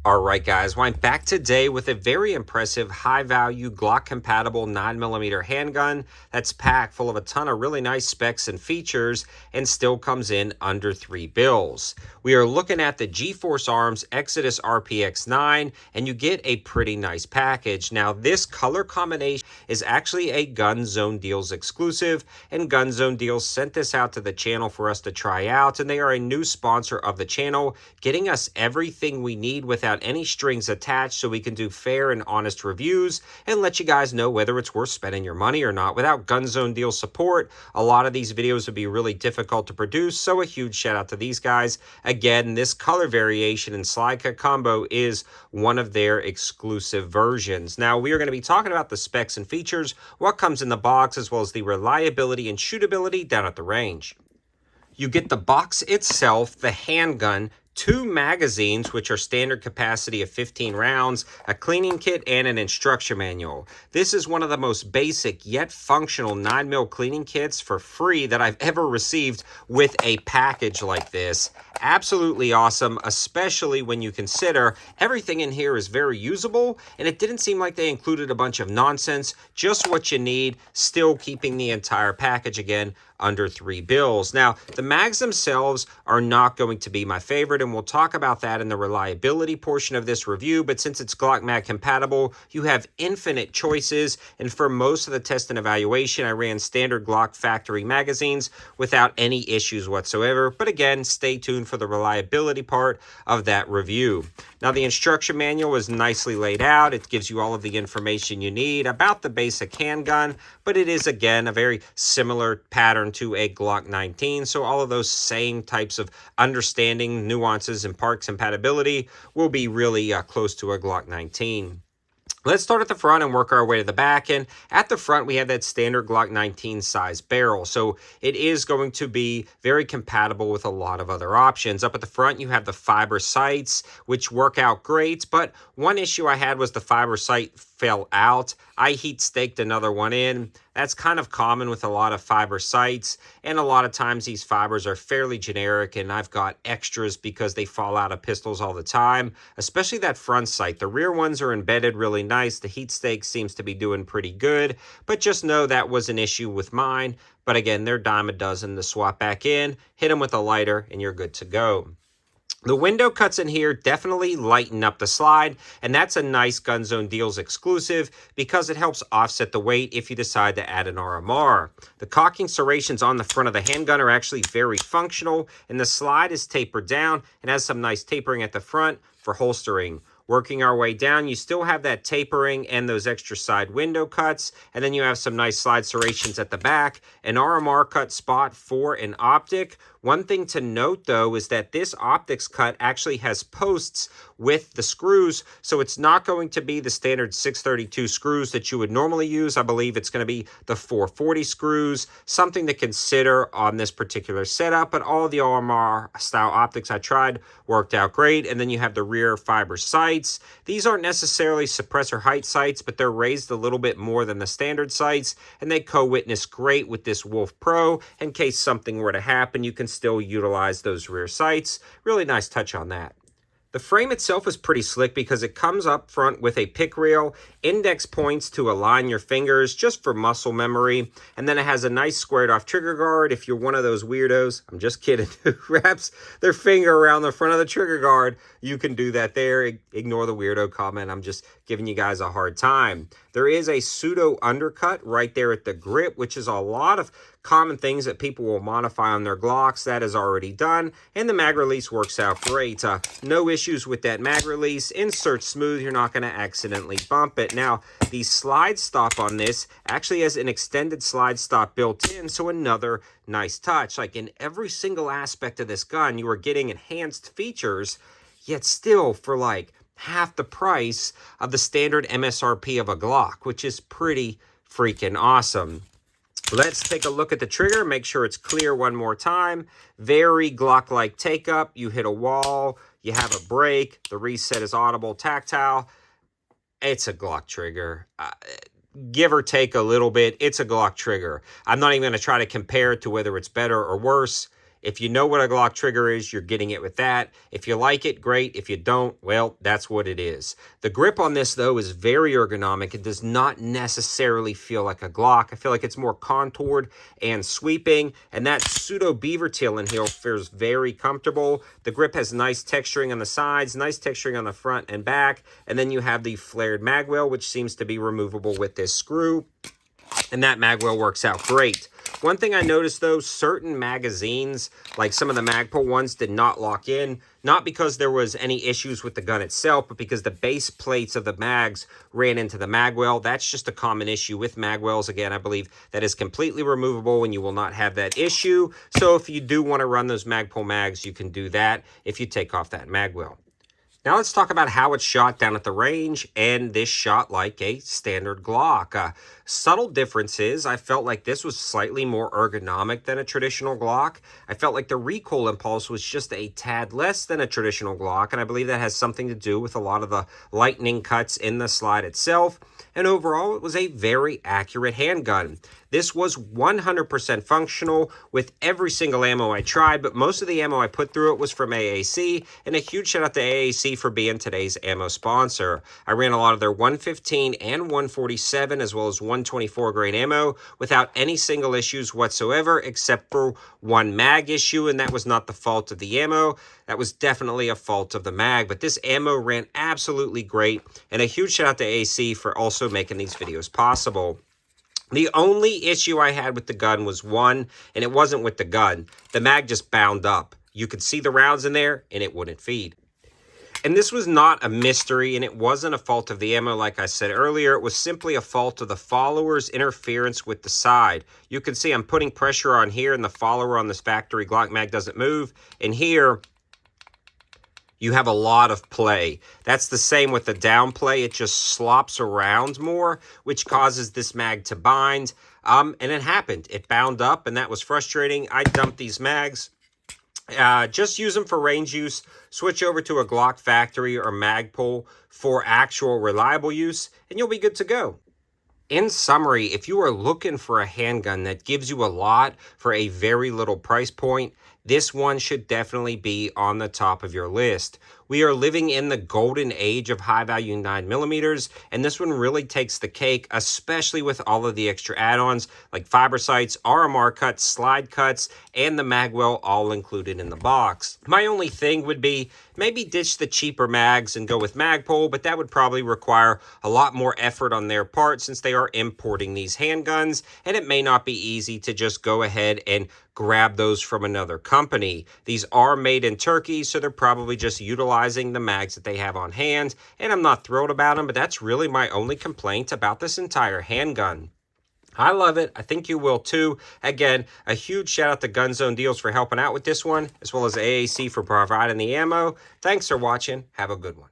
All right, guys, well, I'm back today with a very impressive high-value Glock-compatible 9mm handgun that's packed full of a ton of really nice specs and features and still comes in under $3 bills. We are looking at the GFORCE Arms Exodus RPX9, and you get a pretty nice package. Now, this color combination is actually a Gun Zone Deals exclusive, and Gun Zone Deals sent this out to the channel for us to try out, and they are a new sponsor of the channel, getting us everything we need without any strings attached so we can do fair and honest reviews and let you guys know whether it's worth spending your money or not. Without Gun Zone Deal support, a lot of these videos would be really difficult to produce, so a huge shout out to these guys. Again, this color variation and slide cut combo is one of their exclusive versions. Now, we are going to be talking about the specs and features, what comes in the box, as well as the reliability and shootability down at the range. You get the box itself, the handgun, 2 magazines, which are standard capacity of 15 rounds, a cleaning kit, and an instruction manual. This is one of the most basic yet functional 9mm cleaning kits for free that I've ever received with a package like this. Absolutely awesome, especially when you consider everything in here is very usable, and it didn't seem like they included a bunch of nonsense, just what you need, still keeping the entire package, again, under $3 bills. Now, the mags themselves are not going to be my favorite, and we'll talk about that in the reliability portion of this review, but since it's Glock Mag compatible, you have infinite choices, and for most of the test and evaluation, I ran standard Glock factory magazines without any issues whatsoever, but again, stay tuned for the reliability part of that review. Now, the instruction manual is nicely laid out. It gives you all of the information you need about the basic handgun, but it is, again, a very similar pattern to a Glock 19, so all of those same types of understanding, nuances, and parts compatibility will be really close to a Glock 19. Let's start at the front and work our way to the back. And at the front, we have that standard Glock 19 size barrel. So it is going to be very compatible with a lot of other options. Up at the front, you have the fiber sights, which work out great. But one issue I had was the fiber sight fell out. I heat staked another one in. That's kind of common with a lot of fiber sights, and a lot of times these fibers are fairly generic, and I've got extras because they fall out of pistols all the time, especially that front sight. The rear ones are embedded really nice. The heat stake seems to be doing pretty good, but just know that was an issue with mine. But again, they're dime a dozen to swap back in, hit them with a lighter, and you're good to go. The window cuts in here definitely lighten up the slide, and that's a nice Gun Zone Deals exclusive because it helps offset the weight if you decide to add an RMR. The cocking serrations on the front of the handgun are actually very functional, and the slide is tapered down and has some nice tapering at the front for holstering. Working our way down, you still have that tapering and those extra side window cuts, and then you have some nice slide serrations at the back, an RMR cut spot for an optic. One thing to note, though, is that this optics cut actually has posts with the screws, so it's not going to be the standard 632 screws that you would normally use. I believe it's going to be the 440 screws, something to consider on this particular setup, but all the RMR style optics I tried worked out great. And then you have the rear fiber sights. These aren't necessarily suppressor height sights, but they're raised a little bit more than the standard sights, and they co-witness great with this Wolf Pro. In case something were to happen, you can still utilize those rear sights. Really nice touch on that. The frame itself is pretty slick because it comes up front with a pick reel, index points to align your fingers just for muscle memory, and then it has a nice squared off trigger guard if you're one of those weirdos, I'm just kidding, who wraps their finger around the front of the trigger guard. You can do that there. Ignore the weirdo comment. I'm just giving you guys a hard time. There is a pseudo undercut right there at the grip, which is a lot of common things that people will modify on their Glocks. That is already done, and the mag release works out great. No issues with that mag release. Insert smooth. You're not going to accidentally bump it. Now, the slide stop on this actually has an extended slide stop built in, so another nice touch. Like in every single aspect of this gun, you are getting enhanced features, yet still for like half the price of the standard MSRP of a Glock, which is pretty freaking awesome. Let's take a look at the trigger, make sure it's clear one more time. Very Glock-like take-up. You hit a wall, you have a break, the reset is audible, tactile. It's a Glock trigger. Give or take a little bit, it's a Glock trigger. I'm not even going to try to compare it to whether it's better or worse. If you know what a Glock trigger is, you're getting it with that. If you like it, great. If you don't, well, that's what it is. The grip on this, though, is very ergonomic. It does not necessarily feel like a Glock. I feel like it's more contoured and sweeping, and that pseudo beaver tail in here feels very comfortable. The grip has nice texturing on the sides, nice texturing on the front and back, and then you have the flared magwell, which seems to be removable with this screw, and that magwell works out great. One thing I noticed, though, certain magazines, like some of the Magpul ones, did not lock in. Not because there was any issues with the gun itself, but because the base plates of the mags ran into the magwell. That's just a common issue with magwells. Again, I believe that is completely removable and you will not have that issue. So if you do want to run those Magpul mags, you can do that if you take off that magwell. Now let's talk about how it's shot down at the range, and this shot like a standard Glock. Subtle differences. I felt like this was slightly more ergonomic than a traditional Glock. I felt like the recoil impulse was just a tad less than a traditional Glock, and I believe that has something to do with a lot of the lightning cuts in the slide itself. And overall, it was a very accurate handgun. This was 100% functional with every single ammo I tried, but most of the ammo I put through it was from AAC, and a huge shout out to AAC for being today's ammo sponsor. I ran a lot of their 115 and 147 as well as 124 grain ammo without any single issues whatsoever, except for one mag issue, and that was not the fault of the ammo. That was definitely a fault of the mag, but this ammo ran absolutely great, and a huge shout out to AC for also making these videos possible. The only issue I had with the gun was one, and it wasn't with the gun. The mag just bound up. You could see the rounds in there, and it wouldn't feed. And this was not a mystery, and it wasn't a fault of the ammo like I said earlier. It was simply a fault of the follower's interference with the side. You can see I'm putting pressure on here, and the follower on this factory Glock mag doesn't move. And here, you have a lot of play. That's the same with the down play. It just slops around more, which causes this mag to bind. And it happened. It bound up, and that was frustrating. I dumped these mags. Just use them for range use. Switch over to a Glock factory or Magpul for actual reliable use, and you'll be good to go. In summary, if you are looking for a handgun that gives you a lot for a very little price point, this one should definitely be on the top of your list. We are living in the golden age of high-value 9mm, and this one really takes the cake, especially with all of the extra add-ons like fiber sights, RMR cuts, slide cuts, and the magwell all included in the box. My only thing would be maybe ditch the cheaper mags and go with Magpul, but that would probably require a lot more effort on their part since they are importing these handguns, and it may not be easy to just go ahead and grab those from another company. These are made in Turkey, so they're probably just utilizing the mags that they have on hand, and I'm not thrilled about them, but that's really my only complaint about this entire handgun. I love it. I think you will too. Again, a huge shout out to Gun Zone Deals for helping out with this one, as well as AAC for providing the ammo. Thanks for watching. Have a good one.